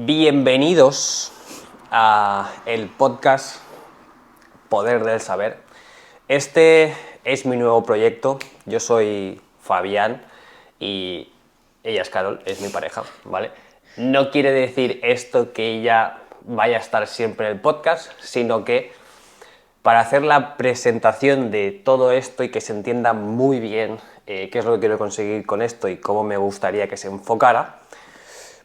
Bienvenidos a el podcast Poder del Saber. Este es mi nuevo proyecto. Yo soy Fabián y ella es Carol, es mi pareja, ¿vale? No quiere decir esto que ella vaya a estar siempre en el podcast, sino que para hacer la presentación de todo esto y que se entienda muy bien qué es lo que quiero conseguir con esto y cómo me gustaría que se enfocara,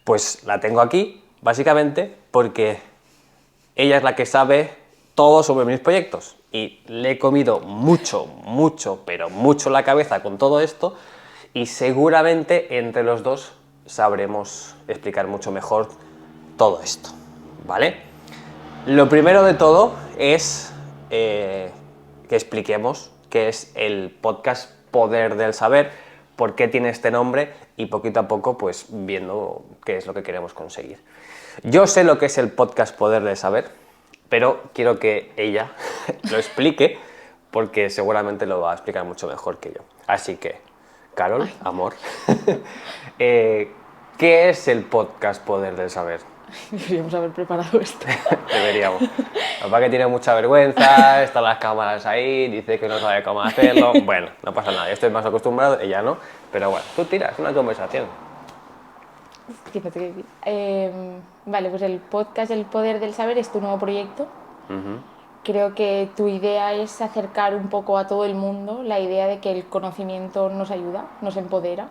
pues la tengo aquí, básicamente, porque ella es la que sabe todo sobre mis proyectos y le he comido mucho, pero mucho la cabeza con todo esto y seguramente entre los dos sabremos explicar mucho mejor todo esto, ¿vale? Lo primero de todo es que expliquemos qué es el podcast Poder del Saber, por qué tiene este nombre y poquito a poco pues viendo qué es lo que queremos conseguir. Yo sé lo que es el podcast Poder del Saber, pero quiero que ella lo explique porque seguramente lo va a explicar mucho mejor que yo. Así que, Carol, amor, ¿qué es el podcast Poder del Saber? Deberíamos haber preparado esto. Deberíamos. Papá que tiene mucha vergüenza, están las cámaras ahí, dice que no sabe cómo hacerlo. Bueno, no pasa nada, yo estoy más acostumbrado, ella no. Pero bueno, tú tiras una conversación. ¿Qué te quiero decir? Vale, pues el podcast El Poder del Saber es tu nuevo proyecto. Creo que tu idea es acercar un poco a todo el mundo la idea de que el conocimiento nos ayuda, nos empodera.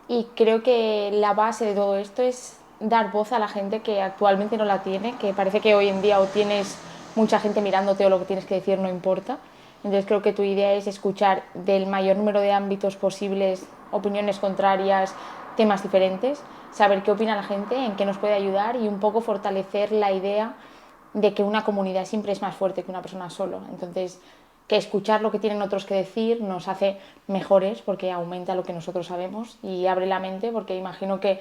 Y creo que la base de todo esto es dar voz a la gente que actualmente no la tiene, que parece que hoy en día o tienes mucha gente mirándote o lo que tienes que decir no importa. Entonces creo que tu idea es escuchar del mayor número de ámbitos posibles, opiniones contrarias, temas diferentes, saber qué opina la gente, en qué nos puede ayudar y un poco fortalecer la idea de que una comunidad siempre es más fuerte que una persona solo. Entonces, que escuchar lo que tienen otros que decir nos hace mejores porque aumenta lo que nosotros sabemos y abre la mente, porque imagino que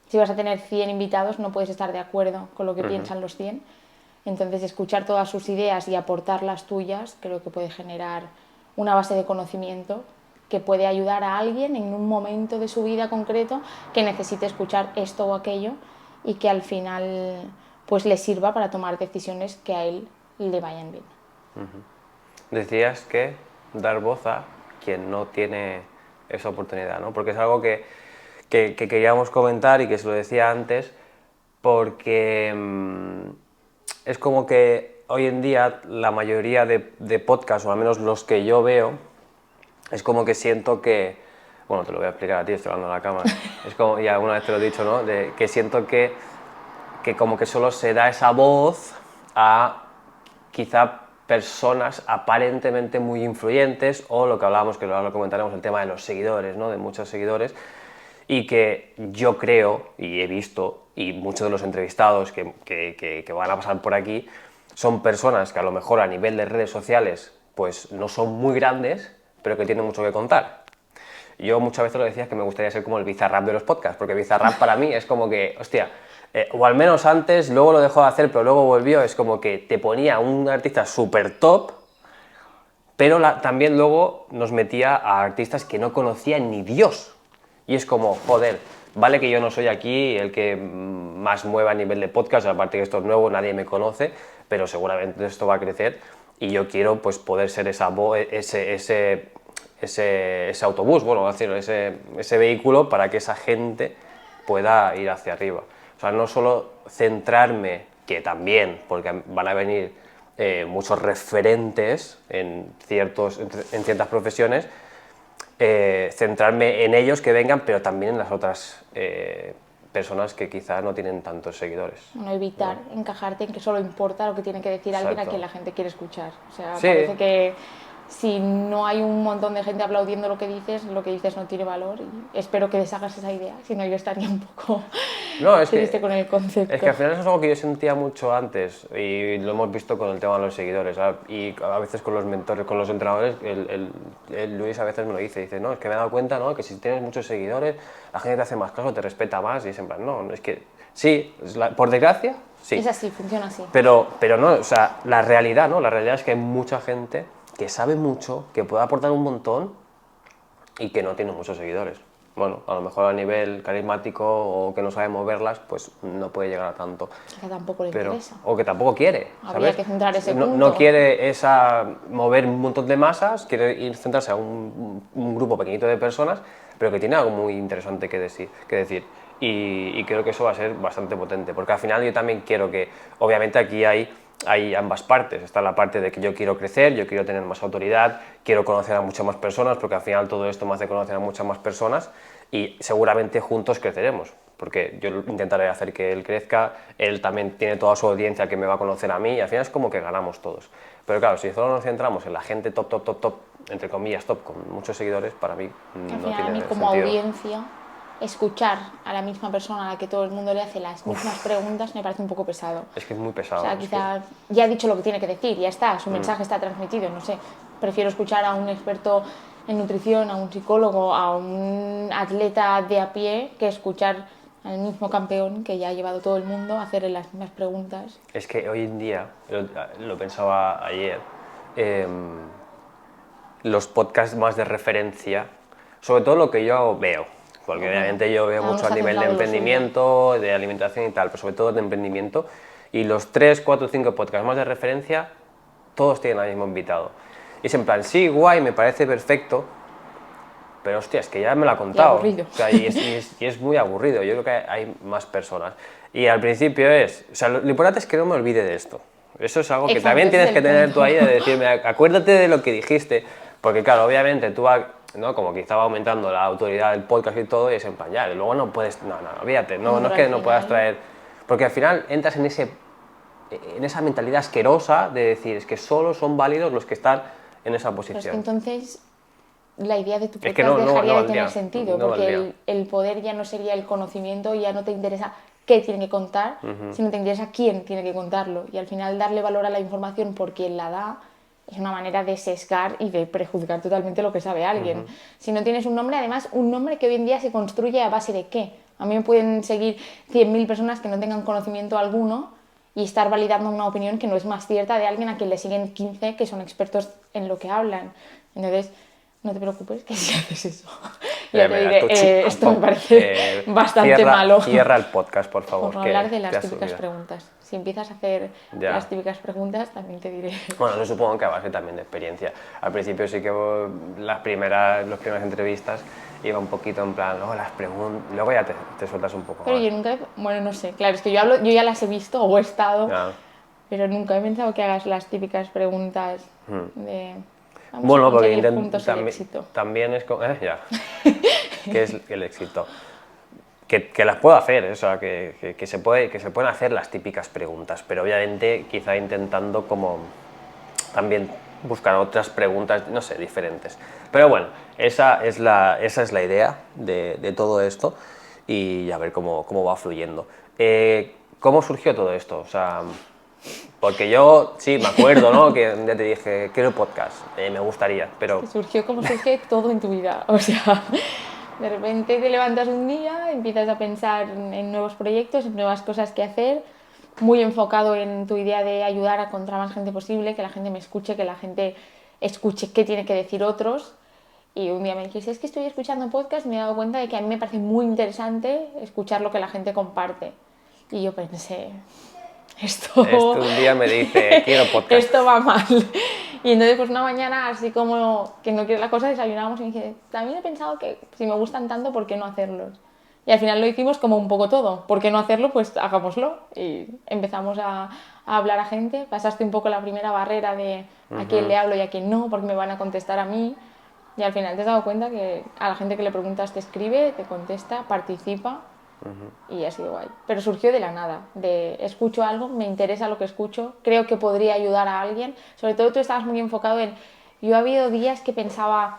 si vas a tener 100 invitados no puedes estar de acuerdo con lo que piensan los 100. Entonces, escuchar todas sus ideas y aportar las tuyas creo que puede generar una base de conocimiento que puede ayudar a alguien en un momento de su vida concreto que necesite escuchar esto o aquello y que al final pues le sirva para tomar decisiones que a él le vayan bien. Decías que dar voz a quien no tiene esa oportunidad, ¿no? Porque es algo que queríamos comentar y que se lo decía antes, porque es como que hoy en día la mayoría de podcasts, o al menos los que yo veo, es como que siento que, bueno, te lo voy a explicar a ti, estoy hablando a la cámara, es como, y alguna vez te lo he dicho, ¿no? Que siento que como que solo se da esa voz a quizá personas aparentemente muy influyentes o lo que hablábamos, que luego lo comentaremos, el tema de los seguidores, ¿no? De muchos seguidores, y que yo creo, y he visto, y muchos de los entrevistados que van a pasar por aquí, son personas que a lo mejor a nivel de redes sociales pues no son muy grandes, pero que tienen mucho que contar. Yo muchas veces lo decía que me gustaría ser como el Bizarrap de los podcasts, porque Bizarrap para mí es como que, hostia, o al menos antes, luego lo dejó de hacer, pero luego volvió, es como que te ponía un artista súper top, pero también luego nos metía a artistas que no conocían ni Dios. Y es como, joder, vale que yo no soy aquí el que más mueva a nivel de podcast, aparte que esto es nuevo, nadie me conoce, pero seguramente esto va a crecer y yo quiero pues poder ser esa ese autobús, bueno, decir, ese vehículo para que esa gente pueda ir hacia arriba. O sea, no solo centrarme, que también, porque van a venir muchos referentes en ciertas profesiones, centrarme en ellos que vengan, pero también en las otras personas que quizás no tienen tantos seguidores. No evitar encajarte en que solo importa lo que tiene que decir alguien a Exacto. quien la gente quiere escuchar. O sea, Sí, parece que si no hay un montón de gente aplaudiendo lo que dices no tiene valor y espero que deshagas esa idea, si no yo estaría un poco no, es triste con el que concepto. al final eso es algo que yo sentía mucho antes y lo hemos visto con el tema de los seguidores, ¿sabes? Y a veces con los mentores, con los entrenadores, el Luis a veces me lo dice, no, es que me he dado cuenta, ¿no? Que si tienes muchos seguidores, la gente te hace más caso, te respeta más y es en plan, no, es que sí, por desgracia, sí. Es así, funciona así. Pero no, o sea, la realidad, ¿no? La realidad es que hay mucha gente que sabe mucho, que puede aportar un montón y que no tiene muchos seguidores. bueno, a lo mejor a nivel carismático o que no sabe moverlas, pues no puede llegar a tanto. Que tampoco le Pero, interesa. o que tampoco quiere, Habría ¿sabes? que centrar ese No, punto. no quiere mover un montón de masas, quiere centrarse a un grupo pequeñito de personas, pero que tiene algo muy interesante que decir. Y creo que eso va a ser bastante potente, porque al final yo también quiero que, obviamente aquí hay ambas partes. Está la parte de que yo quiero crecer, yo quiero tener más autoridad, quiero conocer a muchas más personas, porque al final todo esto me hace conocer a muchas más personas y seguramente juntos creceremos, porque yo intentaré hacer que él crezca, él también tiene toda su audiencia que me va a conocer a mí y al final es como que ganamos todos. Pero claro, si solo nos centramos en la gente top, top, top, top, entre comillas top, con muchos seguidores, para mí Al no final, a mí tiene como sentido. audiencia, escuchar a la misma persona a la que todo el mundo le hace las mismas preguntas me parece un poco pesado. Es que es muy O pesado. sea, quizás ya ha dicho lo que tiene que decir, ya está, su mensaje está transmitido, no sé. Prefiero escuchar a un experto en nutrición, a un psicólogo, a un atleta de a pie, que escuchar al mismo campeón que ya ha llevado todo el mundo a hacerle las mismas preguntas. Es que hoy en día, lo pensaba ayer, los podcasts más de referencia, sobre todo lo que yo veo, porque Bueno, obviamente yo veo cada uno mucho a está nivel de centrado en lo suyo. emprendimiento, de alimentación y tal, pero sobre todo de emprendimiento, y los 3, 4, 5 podcasts más de referencia, todos tienen al mismo invitado. Y es en plan, sí, guay, me parece perfecto, pero hostia, es que ya me lo ha contado. aburrido. O sea, y es muy aburrido, yo creo que hay más personas. Y al principio o sea, lo importante es que no me olvide de esto. Eso es algo que Exacto, también ese tienes es que el tener punto. tú ahí, de decirme, acuérdate de lo que dijiste, porque claro, obviamente tú ¿no? Como que estaba aumentando la autoridad del podcast y todo, y es en plan, ya, luego no puedes, no, olvídate, no, No, no es pero que al no puedas final- traer, porque al final entras en esa mentalidad asquerosa de decir, es que solo son válidos los que están en esa Pero es que posición. entonces la idea de tu Es que podcast no dejaría de tener valdría, sentido, no porque valdría. el poder ya no sería el conocimiento, ya no te interesa qué tiene que contar, sino te interesa quién tiene que contarlo. Y al final darle valor a la información por quien la da es una manera de sesgar y de prejuzgar totalmente lo que sabe alguien. Si no tienes un nombre, además, un nombre que hoy en día se construye a base de qué. A mí me pueden seguir 100.000 personas que no tengan conocimiento alguno y estar validando una opinión que no es más cierta de alguien a quien le siguen 15 que son expertos en lo que hablan. Entonces, no te preocupes que si haces eso, ya te Mira, diré, esto me parece bastante malo. Cierra el podcast, por favor, Por no que hablar de las ya típicas subirá. preguntas. Si empiezas a hacer Ya. las típicas preguntas, también te diré. Bueno, eso supongo que a base también de experiencia. Al principio sí que las primeras entrevistas iba un poquito en plan, luego las preguntas, luego ya te sueltas un poco Pero más. yo nunca, bueno, no sé, claro, es que yo ya las he visto o he estado, Ya. pero nunca he pensado que hagas las típicas preguntas de vamos a Bueno, porque conseguir juntos el éxito. también es ya. ¿Qué es el éxito? Que las puedo hacer, o sea, que se pueden hacer las típicas preguntas, pero obviamente quizá intentando como también buscar otras preguntas, no sé, diferentes. Pero bueno, esa es la idea de todo esto y a ver cómo va fluyendo. ¿Cómo surgió todo esto? O sea, porque yo sí me acuerdo, ¿no? Que un día te dije, quiero podcast, me gustaría, pero Que surgió como surge todo en tu vida. O sea, de repente te levantas un día, empiezas a pensar en nuevos proyectos, en nuevas cosas que hacer, muy enfocado en tu idea de ayudar a contra más gente posible, que la gente me escuche, que la gente escuche qué tiene que decir otros. Y un día me dijiste, es que estoy escuchando podcast y me he dado cuenta de que a mí me parece muy interesante escuchar lo que la gente comparte. Y yo pensé, esto, un día me dice, quiero podcast. esto va mal. Y entonces pues una mañana, así como que no quiere la cosa, desayunábamos y dije, también he pensado que si me gustan tanto, ¿por qué no hacerlos? Y al final lo hicimos como un poco todo. ¿Por qué no hacerlo? Pues hagámoslo. Y empezamos a hablar a gente. Pasaste un poco la primera barrera de a quién le hablo y a quién no, porque me van a contestar a mí. Y al final te has dado cuenta que a la gente que le preguntas te escribe, te contesta, participa y ha sido guay. Pero surgió de la nada, de escucho algo, me interesa lo que escucho, creo que podría ayudar a alguien. Sobre todo tú estabas muy enfocado en... Yo ha habido días que pensaba,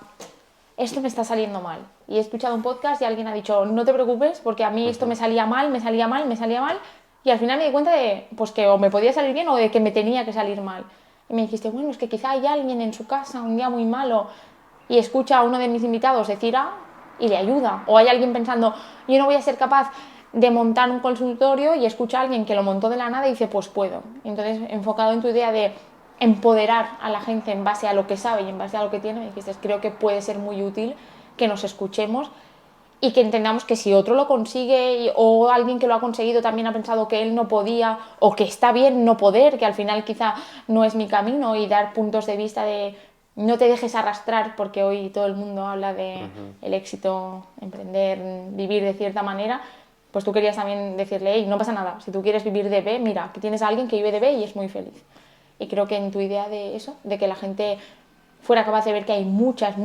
esto me está saliendo mal. Y he escuchado un podcast y alguien ha dicho, no te preocupes porque a mí esto me salía mal, me salía mal, me salía mal. Y al final me di cuenta de pues que o me podía salir bien o de que me tenía que salir mal. Y me dijiste, bueno, es que quizá hay alguien en su casa un día muy malo y escucha a uno de mis invitados decir A y le ayuda. O hay alguien pensando, yo no voy a ser capaz de montar un consultorio y escucha a alguien que lo montó de la nada y dice, pues puedo. Entonces, enfocado en tu idea de empoderar a la gente en base a lo que sabe y en base a lo que tiene, me dijiste, creo que puede ser muy útil que nos escuchemos y que entendamos que si otro lo consigue o alguien que lo ha conseguido también ha pensado que él no podía o que está bien no poder, que al final quizá no es mi camino, y dar puntos de vista de no te dejes arrastrar, porque hoy todo el mundo habla de el éxito, emprender, vivir de cierta manera. Pues tú querías también decirle, hey, no pasa nada, si tú quieres vivir de B, mira, que tienes a alguien que vive de B y es muy feliz. Y creo que en tu idea de eso, de que la gente fuera capaz de ver que hay muchas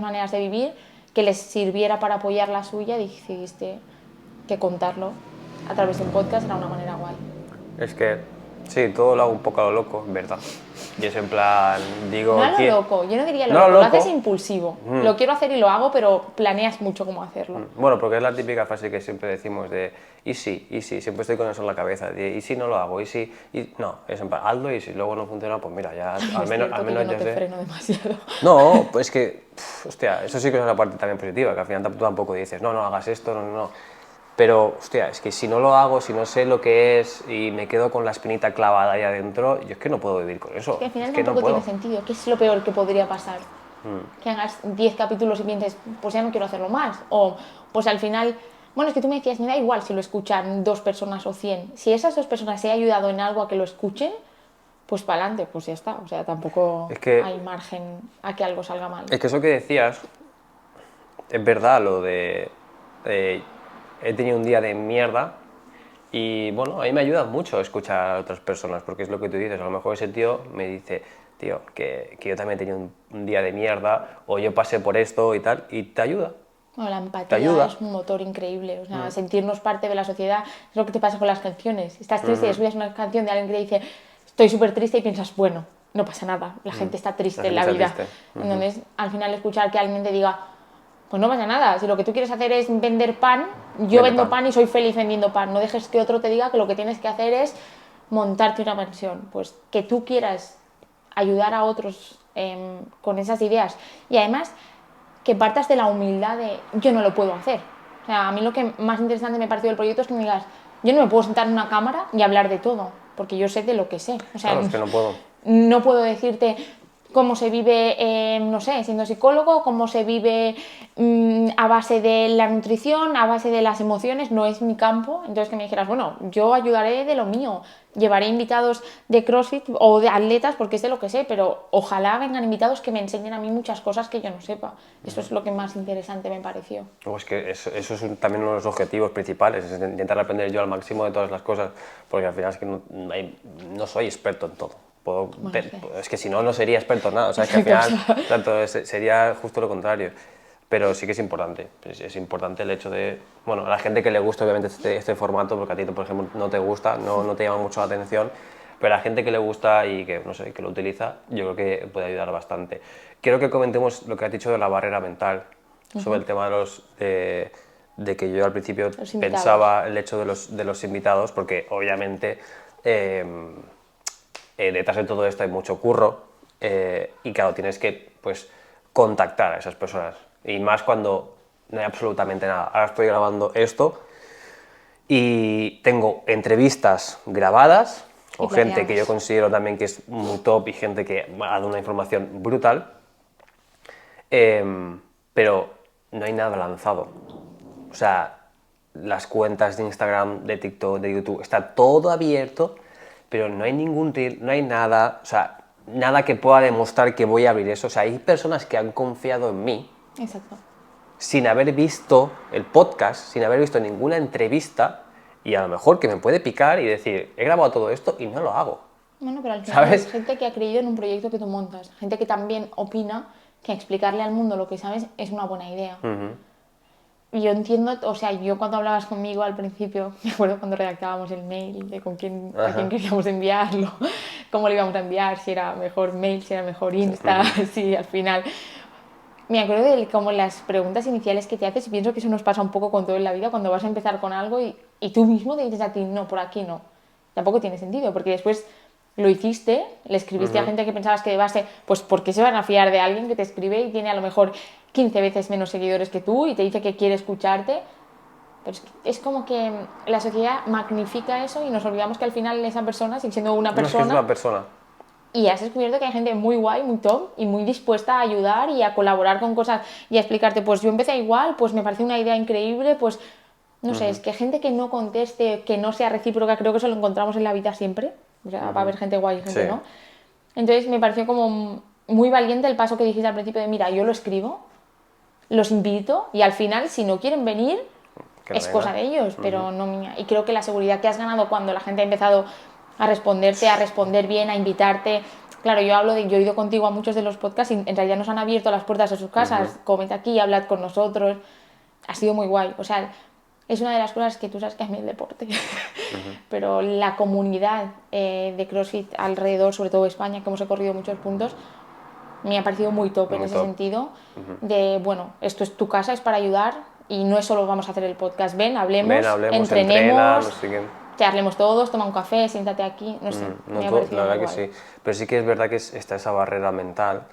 maneras de vivir, que les sirviera para apoyar la suya, decidiste que contarlo a través de un podcast era una manera guay. Es que, sí, todo lo hago un poco a lo loco, en verdad. Y es en plan, digo... No a lo loco, yo no diría lo No a loco, lo lo loco. haces impulsivo. Lo quiero hacer y lo hago, pero planeas mucho cómo hacerlo. Bueno, porque es la típica frase que siempre decimos de y sí, siempre estoy con eso en la cabeza, de y si no lo hago, y si... Y... No, es en plan, hazlo y si luego no funciona, pues mira, ya Es al cierto menos que yo no ya te sé. freno demasiado. No, pues que, hostia, eso sí que es una parte también positiva, que al final tampoco dices, no, no hagas esto, no, no, no. Pero, hostia, es que si no lo hago, si no sé lo que es y me quedo con la espinita clavada ahí adentro, yo es que no puedo vivir con eso, Que al final es que no tampoco tiene puedo. sentido. ¿Qué es lo peor que podría pasar? Que hagas 10 capítulos y pienses, pues ya no quiero hacerlo más. O, pues al final, bueno, es que tú me decías, me da igual si lo escuchan 2 personas o 100. Si esas 2 personas se ha ayudado en algo a que lo escuchen, pues para adelante, pues ya está. O sea, tampoco Es que, hay margen a que algo salga mal. es que eso que decías, es verdad, lo de he tenido un día de mierda y bueno, a mí me ayuda mucho escuchar a otras personas, porque es lo que tú dices, a lo mejor ese tío me dice, tío, que yo también he tenido un día de mierda o yo pasé por esto y tal, y te ayuda, Bueno, la te empatía ayuda. es un motor increíble. O sea, sentirnos parte de la sociedad es lo que te pasa con las canciones. Estás triste y escuchas una canción de alguien que te dice, estoy súper triste, y piensas, bueno, no pasa nada, la gente está La triste en gente la está vida. triste. Entonces, al final, escuchar que alguien te diga, pues no pasa nada, si lo que tú quieres hacer es vender pan, yo Vende vendo pan. pan y soy feliz vendiendo pan. No dejes que otro te diga que lo que tienes que hacer es montarte una mansión. Pues que tú quieras ayudar a otros con esas ideas. Y además, que partas de la humildad de yo no lo puedo hacer. O sea, a mí lo que más interesante me pareció del proyecto es que me digas, yo no me puedo sentar en una cámara y hablar de todo, porque yo sé de lo que sé. O sea, Claro, es que no puedo. no puedo decirte cómo se vive, no sé, siendo psicólogo, cómo se vive a base de la nutrición, a base de las emociones, no es mi campo. Entonces que me dijeras, bueno, yo ayudaré de lo mío, llevaré invitados de CrossFit o de atletas porque es de lo que sé, pero ojalá vengan invitados que me enseñen a mí muchas cosas que yo no sepa. Eso es lo que más interesante me pareció. Es que eso es también uno de los objetivos principales, es intentar aprender yo al máximo de todas las cosas, porque al final es que no soy experto en todo. Bueno, sí. Es que si no, no sería experto en nada, o sea, es que al final tanto, sería justo lo contrario. Pero sí que es importante, es importante el hecho de, bueno, a la gente que le gusta obviamente este formato, porque a ti, por ejemplo, no te gusta, no te llama mucho la atención, pero a la gente que le gusta y que, no sé, que lo utiliza, yo creo que puede ayudar bastante. Quiero que comentemos lo que has dicho de la barrera mental, sobre el tema de que yo al principio pensaba el hecho de los invitados, porque obviamente detrás de todo esto hay mucho curro y claro, tienes que pues, contactar a esas personas. Y más cuando no hay absolutamente nada. Ahora estoy grabando esto y tengo entrevistas grabadas con gente que yo considero también que es muy top y gente que ha dado una información brutal, pero no hay nada lanzado. O sea, las cuentas de Instagram, de TikTok, de YouTube, está todo abierto, pero no hay ningún reel, no hay nada, o sea, nada que pueda demostrar que voy a abrir eso. O sea, hay personas que han confiado en mí. Exacto. Sin haber visto el podcast, sin haber visto ninguna entrevista, y a lo mejor que me puede picar y decir, he grabado todo esto y no lo hago. Bueno, pero al final ¿Sabes? es gente que ha creído en un proyecto que tú montas, gente que también opina que explicarle al mundo lo que sabes es una buena idea. Y yo entiendo, o sea, yo cuando hablabas conmigo al principio, me acuerdo cuando redactábamos el mail de a quién queríamos enviarlo, cómo lo íbamos a enviar, si era mejor mail, si era mejor Insta, si al final... Me acuerdo de como las preguntas iniciales que te haces y pienso que eso nos pasa un poco con todo en la vida cuando vas a empezar con algo y tú mismo te dices a ti, no, por aquí no. Tampoco tiene sentido, porque después lo hiciste, le escribiste a gente que pensabas que de base, pues ¿por qué se van a fiar de alguien que te escribe y tiene a lo mejor 15 veces menos seguidores que tú y te dice que quiere escucharte? Pero es como que la sociedad magnifica eso y nos olvidamos que al final esa persona sigue siendo una No es que es persona una persona. y has descubierto que hay gente muy guay, muy top y muy dispuesta a ayudar y a colaborar con cosas y a explicarte, pues yo empecé igual, pues me parece una idea increíble, pues no sé, es que gente que no conteste, que no sea recíproca, creo que eso lo encontramos en la vida siempre, o sea, va a haber gente guay y gente Sí. no. Entonces me pareció como muy valiente el paso que dijiste al principio de, mira, yo lo escribo, los invito y al final si no quieren venir Que no es venga. cosa de ellos, pero no mía. Y creo que la seguridad que has ganado cuando la gente ha empezado a responderte, a responder bien, a invitarte. Claro, yo hablo de, yo he ido contigo a muchos de los podcasts y en realidad nos han abierto las puertas de sus casas, comenta aquí, hablad con nosotros. Ha sido muy guay. O sea, es una de las cosas que tú sabes que es mi deporte. Pero la comunidad de CrossFit alrededor, sobre todo España, que hemos recorrido muchos puntos, me ha parecido muy top en Muy ese top. sentido de, bueno, esto es tu casa, es para ayudar y no es solo vamos a hacer el podcast, ven, hablemos, Ven, hablemos, entrena, entrenemos, no sé qué. charlemos todos, toma un café, siéntate aquí, no sé, No, me ha parecido la muy verdad que guay. sí. Pero sí que es verdad que está esa barrera mental.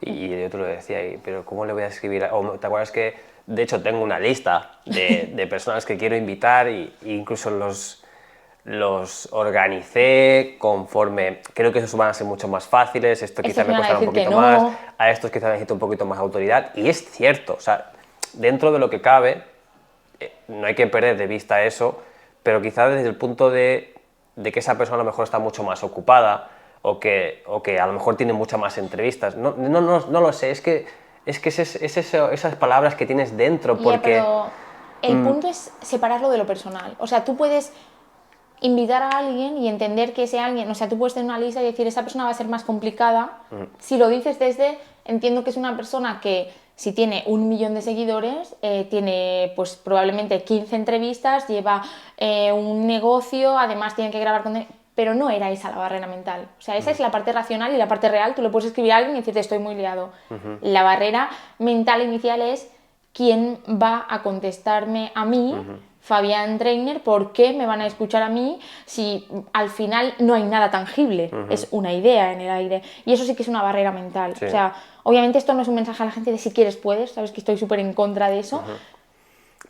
Y yo te lo decía, pero ¿cómo le voy a escribir? ¿Te acuerdas que, de hecho, tengo una lista de personas que quiero invitar e incluso los organicé conforme, creo que esos van a ser mucho más fáciles, esto quizás Estos me me van a costará un decir que poquito más, no, a estos quizás necesito un poquito más autoridad, y es cierto, o sea, dentro de lo que cabe, no hay que perder de vista eso, pero quizás desde el punto de que esa persona a lo mejor está mucho más ocupada o que a lo mejor tiene muchas más entrevistas. No lo sé, esas palabras que tienes dentro, ya, porque pero el punto es separarlo de lo personal. O sea, tú puedes invitar a alguien y entender que ese alguien, o sea, tú puedes tener una lista y decir, esa persona va a ser más complicada. Si lo dices desde, entiendo que es una persona que si tiene 1 millón de seguidores, tiene pues probablemente 15 entrevistas, lleva un negocio, además tiene que grabar con... Pero no era esa la barrera mental. O sea, esa es la parte racional y la parte real. Tú le puedes escribir a alguien y decirte, estoy muy liado. La barrera mental inicial es quién va a contestarme a mí, Fabián Trainer, por qué me van a escuchar a mí si al final no hay nada tangible, es una idea en el aire. Y eso sí que es una barrera mental. sí, O sea, obviamente esto no es un mensaje a la gente de si quieres puedes, sabes que estoy súper en contra de eso,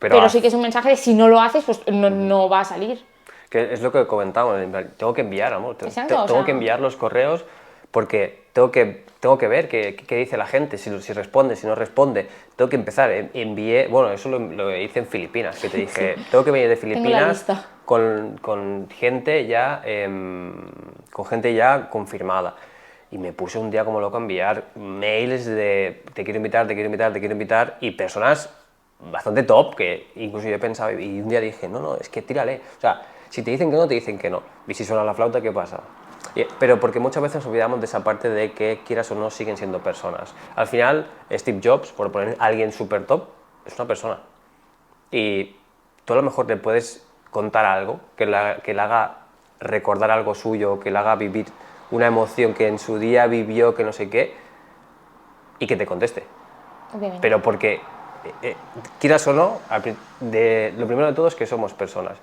pero pero sí que es un mensaje de si no lo haces, pues no va a salir. que es lo que comentamos, en plan, tengo que enviar, amor, Exacto, o tengo que sea, enviar los correos porque tengo que ver qué dice la gente, si responde, si no responde, tengo que empezar, envié, bueno, eso lo hice en Filipinas, que te dije, tengo que venir de tengo la Filipinas lista. con gente ya, con gente ya confirmada. Y me puse un día como loco a enviar mails de te quiero invitar, te quiero invitar, te quiero invitar, y personas bastante top, que incluso yo pensaba, y un día dije, no, es que tírale. O sea, si te dicen que no, te dicen que no. Y si suena la flauta, ¿qué pasa? Pero porque muchas veces nos olvidamos de esa parte de que, quieras o no, siguen siendo personas. Al final, Steve Jobs, por poner a alguien súper top, es una persona. Y tú a lo mejor le puedes contar algo que le haga recordar algo suyo, que le haga vivir una emoción que en su día vivió, que no sé qué, y que te conteste. Obviamente. Pero porque, quieras o no, lo primero de todo es que somos personas.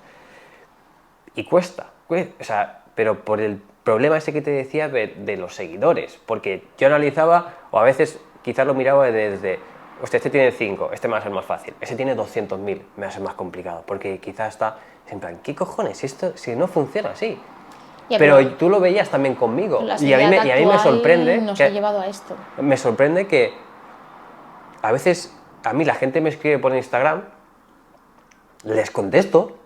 Y cuesta, o sea, pero por el problema ese que te decía de los seguidores, porque yo analizaba, o a veces quizás lo miraba desde, hostia, este tiene 5, este me va a ser más fácil, ese tiene 200.000, me va a ser más complicado, porque quizás está en plan, ¿qué cojones? Esto si no funciona así. Ya, Pero tú lo veías también conmigo, la y a sociedad mí me actual sorprende nos ha llevado a esto. que a veces a mí la gente me escribe por Instagram, les contesto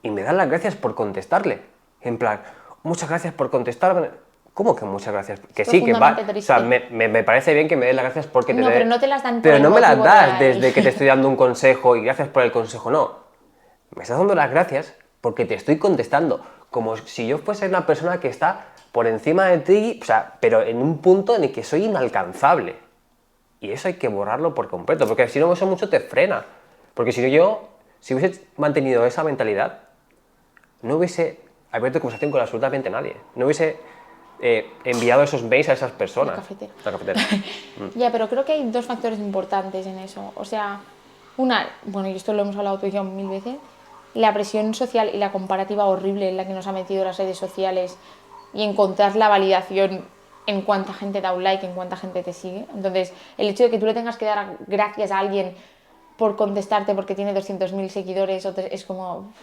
y me dan las gracias por contestarle. En plan, muchas gracias por contestarme. ¿Cómo que muchas gracias? Que sí, que va. Profundamente O sea, triste. me parece bien que me des las gracias porque No, pero no te las dan por Pero el no me las motivo das de desde que te estoy dando un consejo y gracias por el consejo, no. Me estás dando las gracias porque te estoy contestando. Como si yo fuese una persona que está por encima de ti, o sea, pero en un punto en el que soy inalcanzable. Y eso hay que borrarlo por completo, porque si no, eso mucho te frena. Porque si hubiese mantenido esa mentalidad, no hubiese abierto conversación con absolutamente nadie. No hubiese enviado esos mails a esas personas. La cafetera. Ya, pero creo que hay dos factores importantes en eso. O sea, una, bueno, y esto lo hemos hablado tú y yo 1000 veces, la presión social y la comparativa horrible en la que nos ha metido las redes sociales y encontrar la validación en cuánta gente da un like, en cuánta gente te sigue. Entonces, el hecho de que tú le tengas que dar gracias a alguien por contestarte porque tiene 200.000 seguidores es como,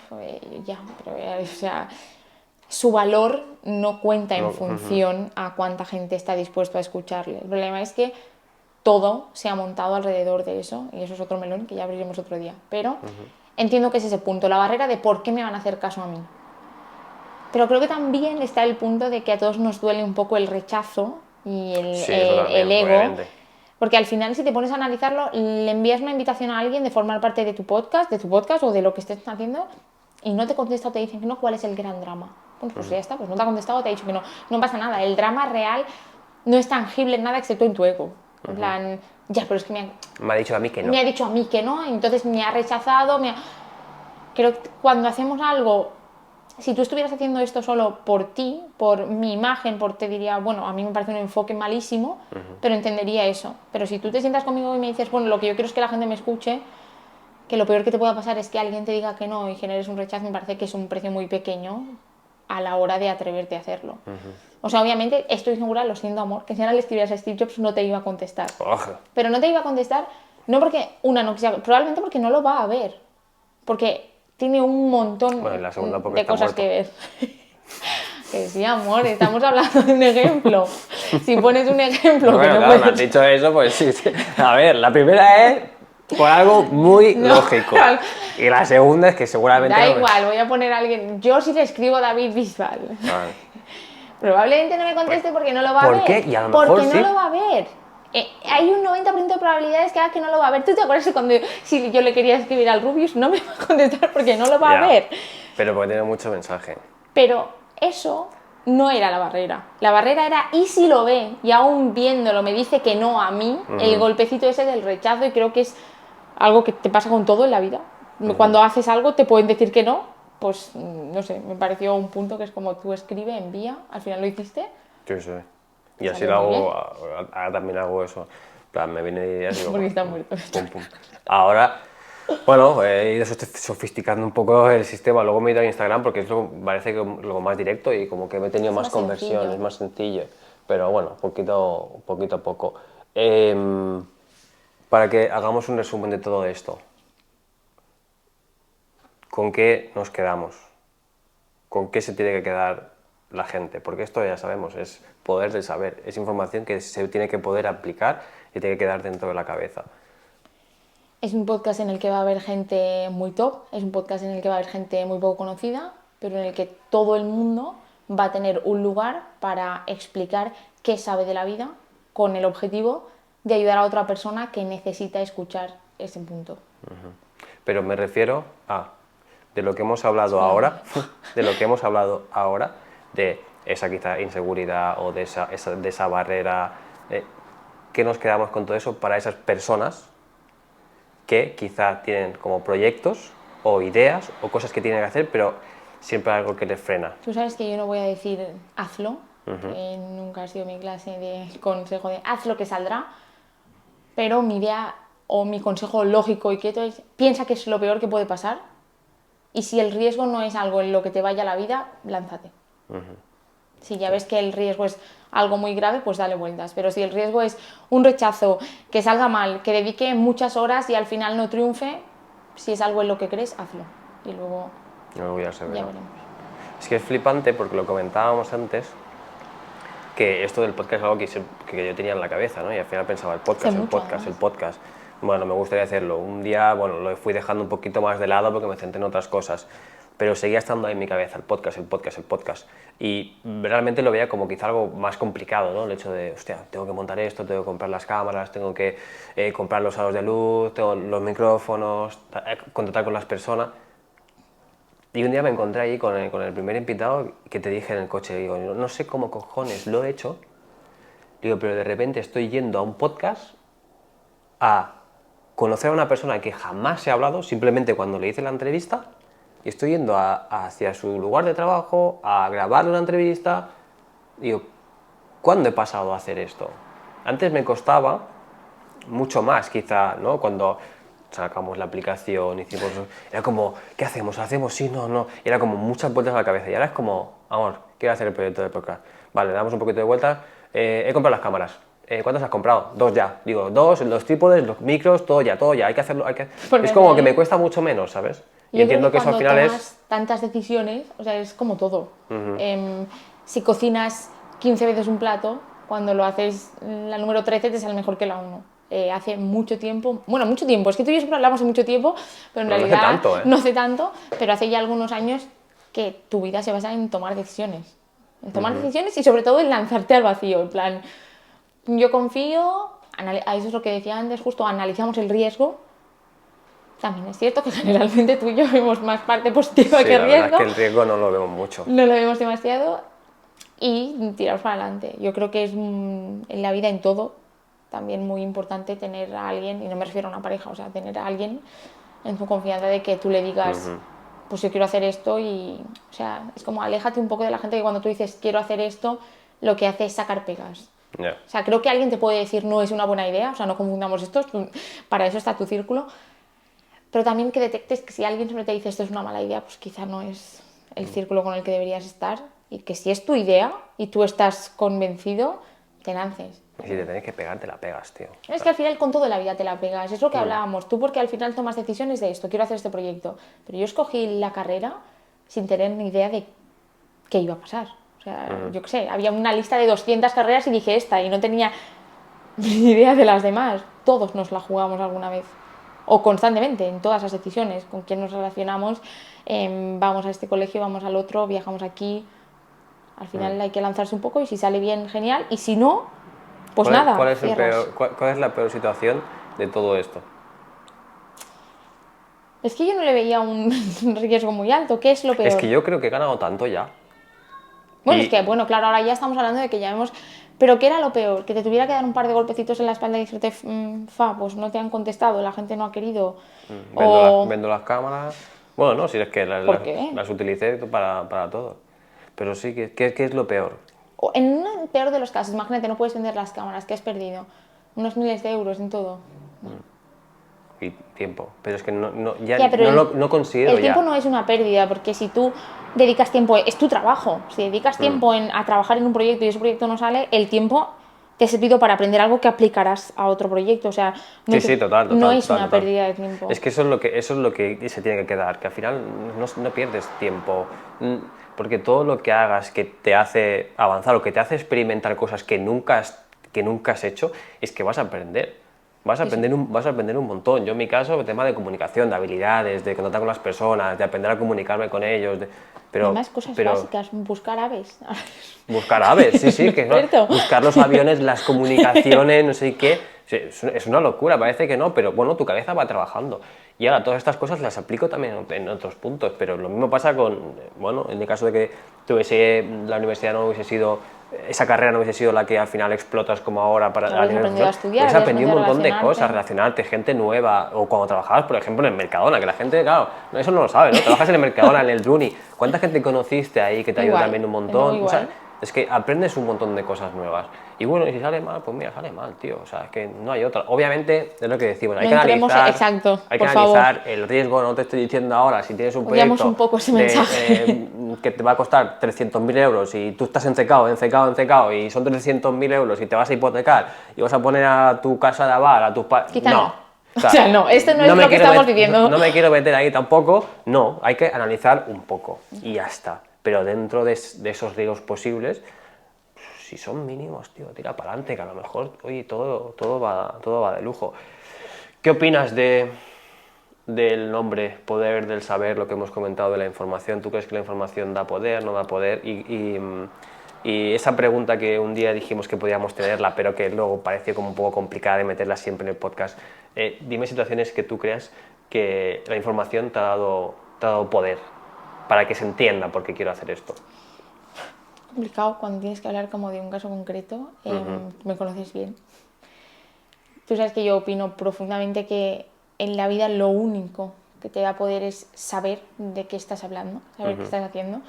ya, pero, o sea, su valor no cuenta en No, función a cuánta gente está dispuesto a escucharle. El problema es que todo se ha montado alrededor de eso, y eso es otro melón que ya abriremos otro día. Pero entiendo que es ese punto, la barrera de por qué me van a hacer caso a mí. Pero creo que también está el punto de que a todos nos duele un poco el rechazo y Sí, eso también, el ego. obviamente. Porque al final, si te pones a analizarlo, le envías una invitación a alguien de formar parte de tu podcast o de lo que estés haciendo, y no te contesta o te dicen que no, ¿cuál es el gran drama? Bueno, pues ya está, pues no te ha contestado, te ha dicho que no. No pasa nada, el drama real no es tangible en nada excepto en tu ego. En plan, ya, pero es que Me ha dicho a mí que no. me ha dicho a mí que no, entonces me ha rechazado, Creo que cuando hacemos algo, si tú estuvieras haciendo esto solo por ti, por mi imagen, te diría, bueno, a mí me parece un enfoque malísimo, pero entendería eso. Pero si tú te sientas conmigo y me dices, bueno, lo que yo quiero es que la gente me escuche, que lo peor que te pueda pasar es que alguien te diga que no y generes un rechazo, me parece que es un precio muy pequeño a la hora de atreverte a hacerlo. O sea, obviamente, estoy segura, lo siento, amor, que si ahora le escribieras a Steve Jobs no te iba a contestar. Pero no te iba a contestar, no porque no quisiera, probablemente porque no lo va a ver. Porque tiene un montón La segunda porque de está cosas muerto. que ver. Que sí, amor, estamos hablando de un ejemplo. Si pones un ejemplo que Bueno, no claro, puedes... me has dicho eso, pues sí. A ver, la primera es por algo muy lógico. Y la segunda es que seguramente... Da igual, voy a poner a alguien... Yo sí le escribo a David Bisbal. Vale. Probablemente no me conteste porque no lo va a ver. ¿Por qué? Y a lo mejor porque sí. no lo va a ver. Hay un 90% de probabilidades que haga que no lo va a ver. ¿Tú te acuerdas de cuando si yo le quería escribir al Rubius? No me va a contestar porque no lo va a ver. Pero porque tiene mucho mensaje. Pero eso no era la barrera. La barrera era, ¿y si lo ve? Y aún viéndolo me dice que no a mí, el golpecito ese del rechazo, y creo que es algo que te pasa con todo en la vida. Cuando haces algo te pueden decir que no, pues no sé, me pareció un punto que es como tú escribe, envía, al final lo hiciste. Sí, sí. Y así Sale lo muy hago, ahora también hago eso. En plan, me viene ideas y digo, Porque está muerto. pum, pum. Ahora, bueno, he ido sofisticando un poco el sistema. Luego me he ido a Instagram porque es parece que lo más directo y como que me he tenido más más conversión, sencillo. es más sencillo. Pero bueno, poquito a poco. Para que hagamos un resumen de todo esto. ¿Con qué nos quedamos? ¿Con qué se tiene que quedar la gente? Porque esto ya sabemos, es poder del saber, es información que se tiene que poder aplicar y tiene que quedar dentro de la cabeza. Es un podcast en el que va a haber gente muy top, es un podcast en el que va a haber gente muy poco conocida, pero en el que todo el mundo va a tener un lugar para explicar qué sabe de la vida con el objetivo de ayudar a otra persona que necesita escuchar ese punto. Pero me refiero a de lo que hemos hablado ahora, de esa quizá inseguridad o de esa barrera, ¿qué nos quedamos con todo eso para esas personas que quizá tienen como proyectos o ideas o cosas que tienen que hacer, pero siempre hay algo que les frena? Tú sabes que yo no voy a decir hazlo, que nunca ha sido mi clase de consejo de hazlo que saldrá, pero mi idea o mi consejo lógico y quieto es piensa que es lo peor que puede pasar y si el riesgo no es algo en lo que te vaya la vida, lánzate. Si ya ves que el riesgo es algo muy grave, pues dale vueltas. Pero si el riesgo es un rechazo, que salga mal, que dedique muchas horas y al final no triunfe, si es algo en lo que crees, hazlo. Y luego Ya se verá. ya veremos. Es que es flipante porque lo comentábamos antes, que esto del podcast es algo que yo tenía en la cabeza, ¿no? Y al final pensaba, el podcast. Bueno, me gustaría hacerlo. Un día, bueno, lo fui dejando un poquito más de lado porque me centré en otras cosas, pero seguía estando ahí en mi cabeza, el podcast. Y realmente lo veía como quizá algo más complicado, ¿no? El hecho de, hostia, tengo que montar esto, tengo que comprar las cámaras, tengo que comprar los aros de luz, tengo los micrófonos, contratar con las personas. Y un día me encontré ahí con el primer invitado que te dije en el coche, digo, no sé cómo cojones lo he hecho, digo, pero de repente estoy yendo a un podcast a conocer a una persona que jamás he hablado, simplemente cuando le hice la entrevista, y estoy yendo hacia su lugar de trabajo a grabarle una entrevista. Digo, ¿cuándo he pasado a hacer esto? Antes me costaba mucho más, quizá, ¿no? Cuando sacamos la aplicación, era como, ¿qué hacemos? ¿Hacemos? Sí, no. Era como muchas vueltas a la cabeza. Y ahora es como, amor, quiero hacer el proyecto de podcast. Vale, le damos un poquito de vueltas. He comprado las cámaras. ¿Cuántas has comprado? 2 ya. Digo, 2, los trípodes, los micros, todo ya. Hay que hacerlo. Es como que me cuesta mucho menos, ¿sabes? Y entiendo que eso al final tomas tantas decisiones, o sea, es como todo. Si cocinas 15 veces un plato, cuando lo haces la número 13 te sale mejor que la 1. Hace mucho tiempo, bueno, mucho tiempo, es que tú y yo siempre hablamos de mucho tiempo, pero en realidad no hace tanto, no hace tanto, pero hace ya algunos años que tu vida se basa en tomar decisiones. En tomar decisiones y sobre todo en lanzarte al vacío, en plan, yo confío, eso es lo que decía antes, justo analizamos el riesgo. También es cierto que generalmente tú y yo vemos más parte positiva sí, que la riesgo. verdad es que el riesgo no lo vemos mucho. No lo vemos demasiado y tiramos para adelante. Yo creo que es en la vida en todo también muy importante tener a alguien, y no me refiero a una pareja, o sea, tener a alguien en tu confianza de que tú le digas, pues yo quiero hacer esto y, o sea, es como aléjate un poco de la gente que cuando tú dices quiero hacer esto, lo que hace es sacar pegas. Yeah. O sea, creo que alguien te puede decir no es una buena idea, o sea, no confundamos esto, para eso está tu círculo, pero también que detectes que si alguien siempre te dice esto es una mala idea, pues quizá no es el círculo con el que deberías estar, y que si es tu idea y tú estás convencido, te lances. Y si te tienes que pegar, te la pegas, tío. Es que al final con todo la vida te la pegas, es lo que hablábamos, tú porque al final tomas decisiones de esto, quiero hacer este proyecto, pero yo escogí la carrera sin tener ni idea de qué iba a pasar. O sea, yo qué sé, había una lista de 200 carreras y dije esta, y no tenía ni idea de las demás. Todos nos la jugamos alguna vez, o constantemente, en todas las decisiones, con quién nos relacionamos, vamos a este colegio, vamos al otro, viajamos aquí. Al final hay que lanzarse un poco y si sale bien, genial, y si no, pues nada, ¿Cuál es cierras. cuál es la peor situación de todo esto? Es que yo no le veía un riesgo muy alto. ¿Qué es lo peor? Es que yo creo que he ganado tanto ya. Bueno, Y es que, bueno, claro, ahora ya estamos hablando de que ya hemos... Pero ¿qué era lo peor? Que te tuviera que dar un par de golpecitos en la espalda y decirte, pues no te han contestado, la gente no ha querido. O... vendo las cámaras. Bueno, no, si es que ¿Por qué? las utilicé para todo. Pero sí, ¿qué es lo peor? O en el peor de los casos, imagínate, no puedes vender las cámaras, que has perdido unos miles de euros en todo. Y tiempo. Pero es que ya Ya, pero no considero el tiempo ya. no es una pérdida, porque si tú dedicas tiempo, es tu trabajo, si dedicas tiempo a trabajar en un proyecto y ese proyecto no sale, el tiempo te ha servido para aprender algo que aplicarás a otro proyecto, o sea, no, Sí, total, no es total, una total. pérdida de tiempo. Es que eso es lo que se tiene que quedar, que al final no pierdes tiempo, porque todo lo que hagas que te hace avanzar o que te hace experimentar cosas que nunca has hecho, es que vas a aprender. Vas a aprender un montón. Yo en mi caso, el tema de comunicación, de habilidades, de contactar con las personas, de aprender a comunicarme con ellos, pero, Además, cosas básicas, buscar aves. buscar aves, sí, que no, ¿Cierto? buscar los aviones, las comunicaciones, no sé qué, es una locura, parece que no, pero bueno, tu cabeza va trabajando. Y ahora todas estas cosas las aplico también en otros puntos, pero lo mismo pasa con, bueno, en el caso de que la universidad no hubiese sido, esa carrera no hubiese sido la que al final explotas como ahora para Habrías nivel aprendido a profesional, estudiar, has habrías aprendido un aprendido a montón de relacionarte. cosas, relacionarte, gente nueva, o cuando trabajabas, por ejemplo, en el Mercadona, que la gente, claro, eso no lo sabe, ¿no? Trabajas en el Mercadona, en el Druni, ¿cuánta gente conociste ahí que te ayudó Igual, también un de montón? nuevo O sea, igual. es que aprendes un montón de cosas nuevas. Y bueno, y si sale mal, pues mira, sale mal, tío. O sea, es que no hay otra. Obviamente, es lo que decimos, hay No que entremos, analizar, exacto, hay que por favor. analizar el riesgo. No te estoy diciendo ahora, si tienes un Odiamos proyecto un poco ese mensaje. que te va a costar 300.000 euros y tú estás encecado y son 300.000 euros y te vas a hipotecar y vas a poner a tu casa de aval, a tus padres. Quizá no. O sea, O sea, no, esto no es me lo que quiero estamos diciendo. no me quiero meter ahí tampoco, no, hay que analizar un poco y ya está. Pero dentro de esos riesgos posibles, si son mínimos, tío, tira para adelante, que a lo mejor, oye, todo va de lujo. ¿Qué opinas del nombre, poder del saber, lo que hemos comentado de la información? ¿Tú crees que la información da poder, no da poder? Y esa pregunta que un día dijimos que podíamos tenerla, pero que luego pareció como un poco complicada de meterla siempre en el podcast. Dime situaciones que tú creas que la información te ha dado poder para que se entienda por qué quiero hacer esto. Complicado cuando tienes que hablar como de un caso concreto. Me conoces bien. Tú sabes que yo opino profundamente que en la vida lo único que te da poder es saber de qué estás hablando, saber qué estás haciendo.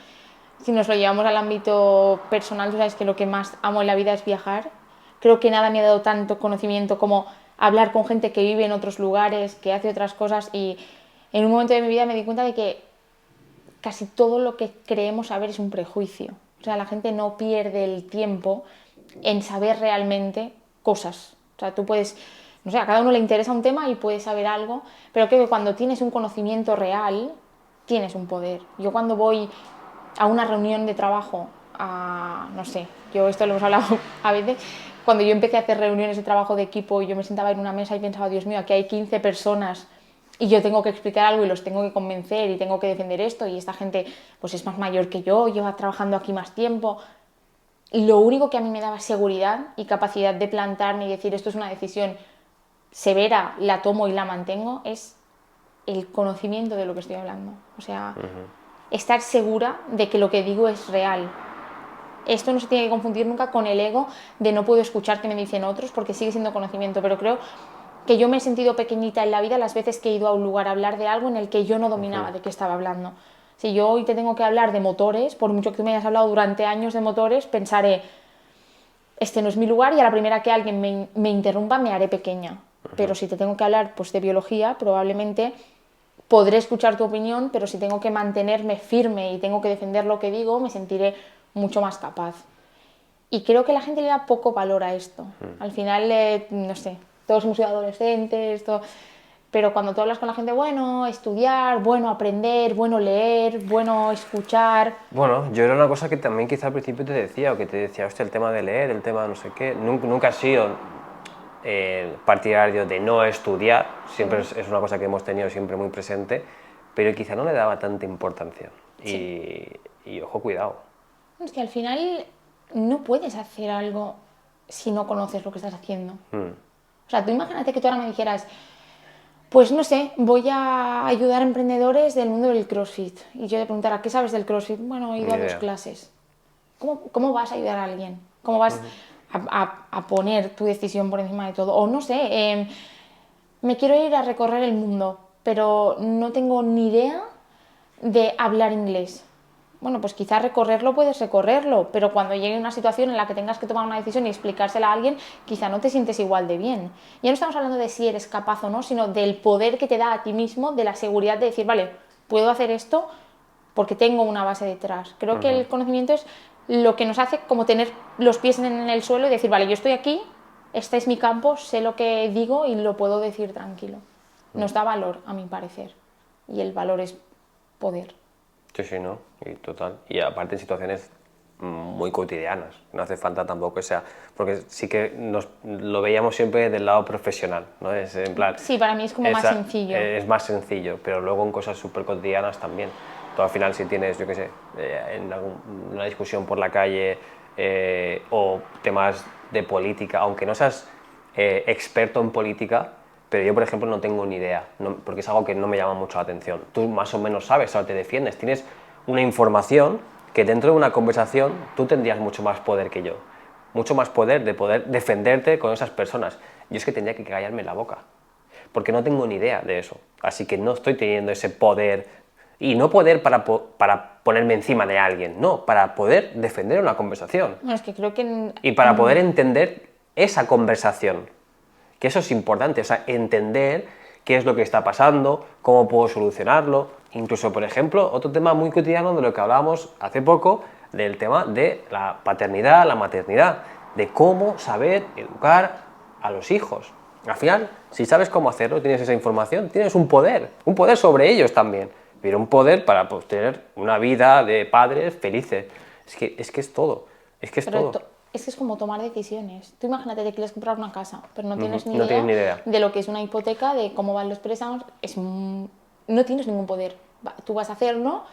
Si nos lo llevamos al ámbito personal, tú sabes que lo que más amo en la vida es viajar. Creo que nada me ha dado tanto conocimiento como hablar con gente que vive en otros lugares, que hace otras cosas, y en un momento de mi vida me di cuenta de que casi todo lo que creemos saber es un prejuicio. O sea, la gente no pierde el tiempo en saber realmente cosas. O sea, tú puedes, no sé, a cada uno le interesa un tema y puede saber algo, pero creo que cuando tienes un conocimiento real, tienes un poder. Yo cuando voy a una reunión de trabajo, no sé, yo esto lo hemos hablado a veces, cuando yo empecé a hacer reuniones de trabajo de equipo y yo me sentaba en una mesa y pensaba, Dios mío, aquí hay 15 personas y yo tengo que explicar algo y los tengo que convencer y tengo que defender esto y esta gente pues es más mayor que yo, lleva trabajando aquí más tiempo. Lo único que a mí me daba seguridad y capacidad de plantarme y decir esto es una decisión severa, la tomo y la mantengo, es el conocimiento de lo que estoy hablando. O sea, estar segura de que lo que digo es real. Esto no se tiene que confundir nunca con el ego de no puedo escuchar que me dicen otros porque sigue siendo conocimiento, pero creo que yo me he sentido pequeñita en la vida las veces que he ido a un lugar a hablar de algo en el que yo no dominaba de qué estaba hablando. Si yo hoy te tengo que hablar de motores, por mucho que tú me hayas hablado durante años de motores, pensaré, este no es mi lugar y a la primera que alguien me interrumpa me haré pequeña. Pero si te tengo que hablar pues, de biología, probablemente podré escuchar tu opinión, pero si tengo que mantenerme firme y tengo que defender lo que digo, me sentiré mucho más capaz. Y creo que la gente le da poco valor a esto. Al final, no sé, todos hemos sido adolescentes, pero cuando tú hablas con la gente, bueno, estudiar, bueno, aprender, bueno, leer, bueno, escuchar. Bueno, yo era una cosa que también quizá al principio te decía, o que te decía, hostia, el tema de leer, el tema de no sé qué, nunca ha sido partidario de no estudiar, siempre es una cosa que hemos tenido siempre muy presente, pero quizá no le daba tanta importancia. Y ojo, cuidado. Es que al final no puedes hacer algo si no conoces lo que estás haciendo. O sea, tú imagínate que tú ahora me dijeras, pues no sé, voy a ayudar a emprendedores del mundo del CrossFit. Y yo te preguntara, ¿qué sabes del CrossFit? Bueno, he ido Ni a 2 idea. clases. ¿Cómo vas a ayudar a alguien? ¿Cómo vas a poner tu decisión por encima de todo? O no sé, me quiero ir a recorrer el mundo, pero no tengo ni idea de hablar inglés. Bueno, pues quizás recorrerlo puedes recorrerlo, pero cuando llegue una situación en la que tengas que tomar una decisión y explicársela a alguien, quizá no te sientes igual de bien. Ya no estamos hablando de si eres capaz o no, sino del poder que te da a ti mismo, de la seguridad de decir, vale, puedo hacer esto porque tengo una base detrás. Creo que el conocimiento es lo que nos hace como tener los pies en el suelo y decir, vale, yo estoy aquí, este es mi campo, sé lo que digo y lo puedo decir tranquilo. Nos da valor, a mi parecer, y el valor es poder. Sí, sí, ¿no? Y total. Y aparte en situaciones muy cotidianas, no hace falta tampoco que sea, porque sí que lo veíamos siempre del lado profesional, ¿no? Es en plan, Sí, para mí es como más sencillo. es más sencillo, pero luego en cosas súper cotidianas también. Tú al final si tienes, yo qué sé, en una discusión por la calle o temas de política, aunque no seas experto en política, pero yo, por ejemplo, no tengo ni idea, porque es algo que no me llama mucho la atención. Tú más o menos sabes, ahora te defiendes, tienes una información que dentro de una conversación tú tendrías mucho más poder que yo, mucho más poder de poder defenderte con esas personas. Yo es que tendría que callarme la boca, porque no tengo ni idea de eso, así que no estoy teniendo ese poder, y no poder para ponerme encima de alguien, no, para poder defender una conversación Bueno, es que creo que... y para poder entender esa conversación. Que eso es importante, o sea, entender qué es lo que está pasando, cómo puedo solucionarlo. Incluso, por ejemplo, otro tema muy cotidiano de lo que hablábamos hace poco, del tema de la paternidad, la maternidad, de cómo saber educar a los hijos. Al final, si sabes cómo hacerlo, tienes esa información, tienes un poder sobre ellos también, pero un poder para pues, tener una vida de padres felices. Es que es todo, es que es Pero todo. es que es como tomar decisiones. Tú imagínate que quieres comprar una casa, pero no tienes ni No tienes idea ni idea. de lo que es una hipoteca, de cómo van los préstamos. No tienes ningún poder. Tú vas a hacerlo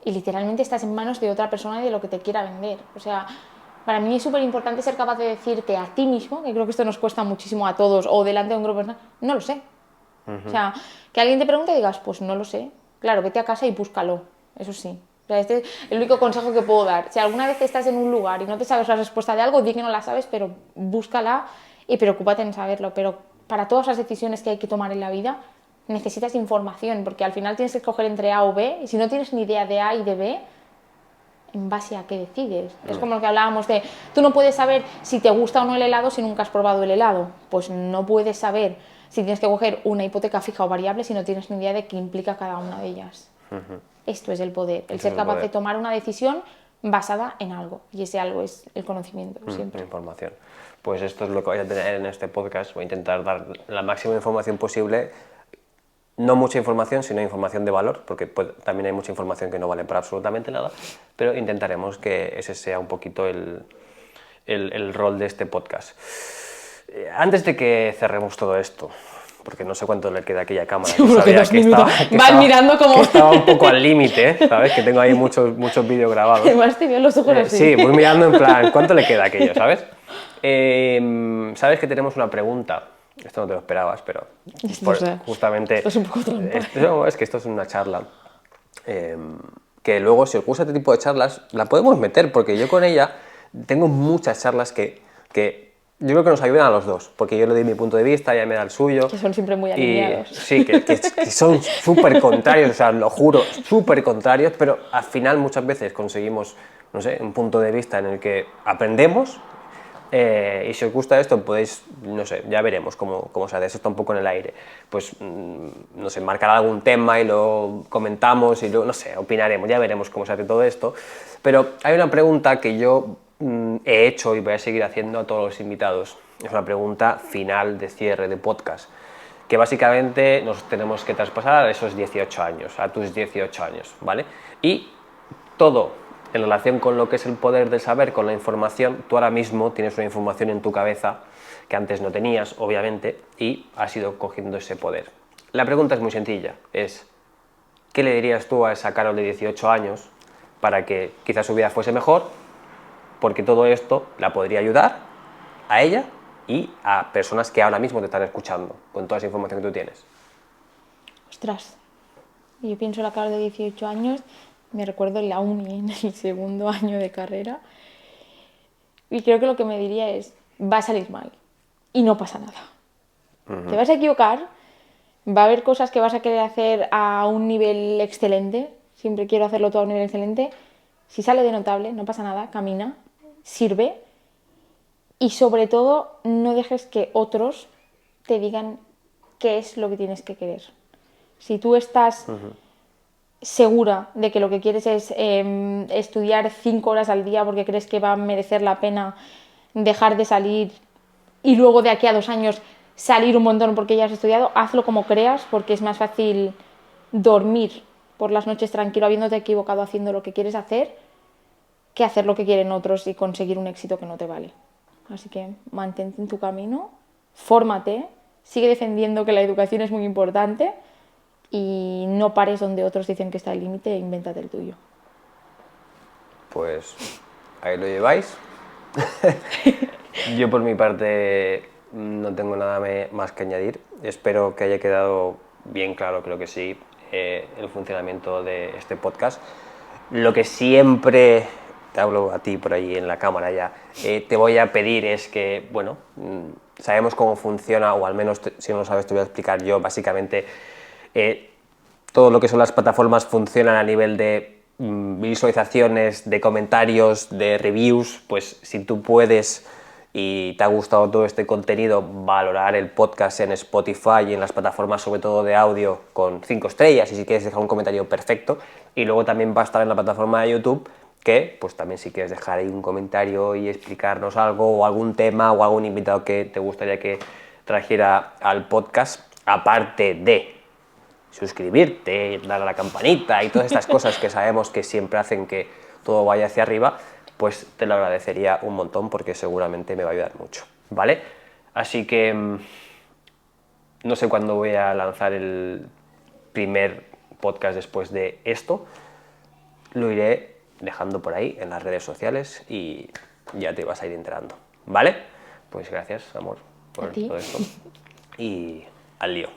y literalmente estás en manos de otra persona y de lo que te quiera vender. O sea, para mí es súper importante ser capaz de decirte a ti mismo, que creo que esto nos cuesta muchísimo a todos, o delante de un grupo de personas, no lo sé. O sea, que alguien te pregunte y digas, pues no lo sé. Claro, vete a casa y búscalo, eso sí. O sea, este es el único consejo que puedo dar. Si alguna vez estás en un lugar y no te sabes la respuesta de algo, di que no la sabes, pero búscala y preocúpate en saberlo. Pero para todas las decisiones que hay que tomar en la vida, necesitas información, porque al final tienes que escoger entre A o B, y si no tienes ni idea de A y de B, ¿en base a qué decides? Es como lo que hablábamos de, tú no puedes saber si te gusta o no el helado si nunca has probado el helado. Pues no puedes saber si tienes que coger una hipoteca fija o variable si no tienes ni idea de qué implica cada una de ellas. Esto es el poder, el ser capaz de tomar una decisión basada en algo. Y ese algo es el conocimiento, siempre. Información. Pues esto es lo que voy a tener en este podcast. Voy a intentar dar la máxima información posible, no mucha información, sino información de valor, porque también hay mucha información que no vale para absolutamente nada, pero intentaremos que ese sea un poquito el rol de este podcast. Antes de que cerremos todo esto, porque no sé cuánto le queda a aquella cámara, yo Seguro que sabía 2 minutos. Van mirando como... que estaba un poco al límite, ¿sabes? Que tengo ahí muchos vídeos grabados. Además te veo los ojos así. Sí, voy mirando en plan, ¿cuánto le queda a aquello, sabes? Sabes que tenemos una pregunta. Esto no te lo esperabas, pero justamente... Esto es un poco trampa. Es que esto es una charla. Que luego, si os gusta este tipo de charlas, la podemos meter, porque yo con ella tengo muchas charlas que yo creo que nos ayudan a los dos, porque yo le doy mi punto de vista, ella me da el suyo. Que son siempre muy alineados. Sí, que son súper contrarios, o sea, lo juro, súper contrarios, pero al final muchas veces conseguimos, no sé, un punto de vista en el que aprendemos. Y si os gusta esto, podéis, no sé, ya veremos cómo se hace, eso está un poco en el aire. Pues, no sé, marcar algún tema y lo comentamos y luego, no sé, opinaremos, ya veremos cómo se hace todo esto. Pero hay una pregunta que yo he hecho y voy a seguir haciendo a todos los invitados. Es una pregunta final de cierre de podcast, que básicamente nos tenemos que traspasar a esos 18 años, a tus 18 años, ¿vale? Y todo en relación con lo que es el poder del saber, con la información, tú ahora mismo tienes una información en tu cabeza que antes no tenías, obviamente, y has ido cogiendo ese poder. La pregunta es muy sencilla, es ¿qué le dirías tú a esa Carol de 18 años para que quizás su vida fuese mejor? Porque todo esto la podría ayudar a ella y a personas que ahora mismo te están escuchando, con toda esa información que tú tienes. Ostras, yo pienso la Carol de 18 años, me recuerdo en la uni, en el segundo año de carrera, y creo que lo que me diría es, va a salir mal, y no pasa nada. Te vas a equivocar, va a haber cosas que vas a querer hacer a un nivel excelente, siempre quiero hacerlo todo a un nivel excelente, si sale de notable, no pasa nada, camina, sirve, y sobre todo, no dejes que otros te digan qué es lo que tienes que querer. Si tú estás segura de que lo que quieres es estudiar 5 horas al día porque crees que va a merecer la pena dejar de salir y luego de aquí a 2 años salir un montón porque ya has estudiado, hazlo como creas, porque es más fácil dormir por las noches tranquilo habiéndote equivocado haciendo lo que quieres hacer que hacer lo que quieren otros y conseguir un éxito que no te vale. Así que mantente en tu camino, fórmate, sigue defendiendo que la educación es muy importante y no pares donde otros dicen que está el límite e invéntate el tuyo. Pues ahí lo lleváis. Yo por mi parte no tengo nada más que añadir. Espero que haya quedado bien claro, creo que sí, el funcionamiento de este podcast. Lo que siempre, te hablo a ti por ahí en la cámara ya, te voy a pedir es que, bueno, sabemos cómo funciona, o al menos si no lo sabes te voy a explicar yo. Básicamente todo lo que son las plataformas funcionan a nivel de visualizaciones, de comentarios, de reviews. Pues si tú puedes y te ha gustado todo este contenido, valorar el podcast en Spotify y en las plataformas sobre todo de audio con 5 estrellas, y si quieres dejar un comentario, perfecto. Y luego también va a estar en la plataforma de YouTube, que pues también si quieres dejar ahí un comentario y explicarnos algo, o algún tema o algún invitado que te gustaría que trajera al podcast, aparte de suscribirte, dar a la campanita y todas estas cosas que sabemos que siempre hacen que todo vaya hacia arriba, pues te lo agradecería un montón, porque seguramente me va a ayudar mucho, ¿vale? Así que no sé cuándo voy a lanzar el primer podcast después de esto, lo iré dejando por ahí en las redes sociales y ya te vas a ir enterando, ¿vale? Pues gracias, amor, por todo esto y al lío.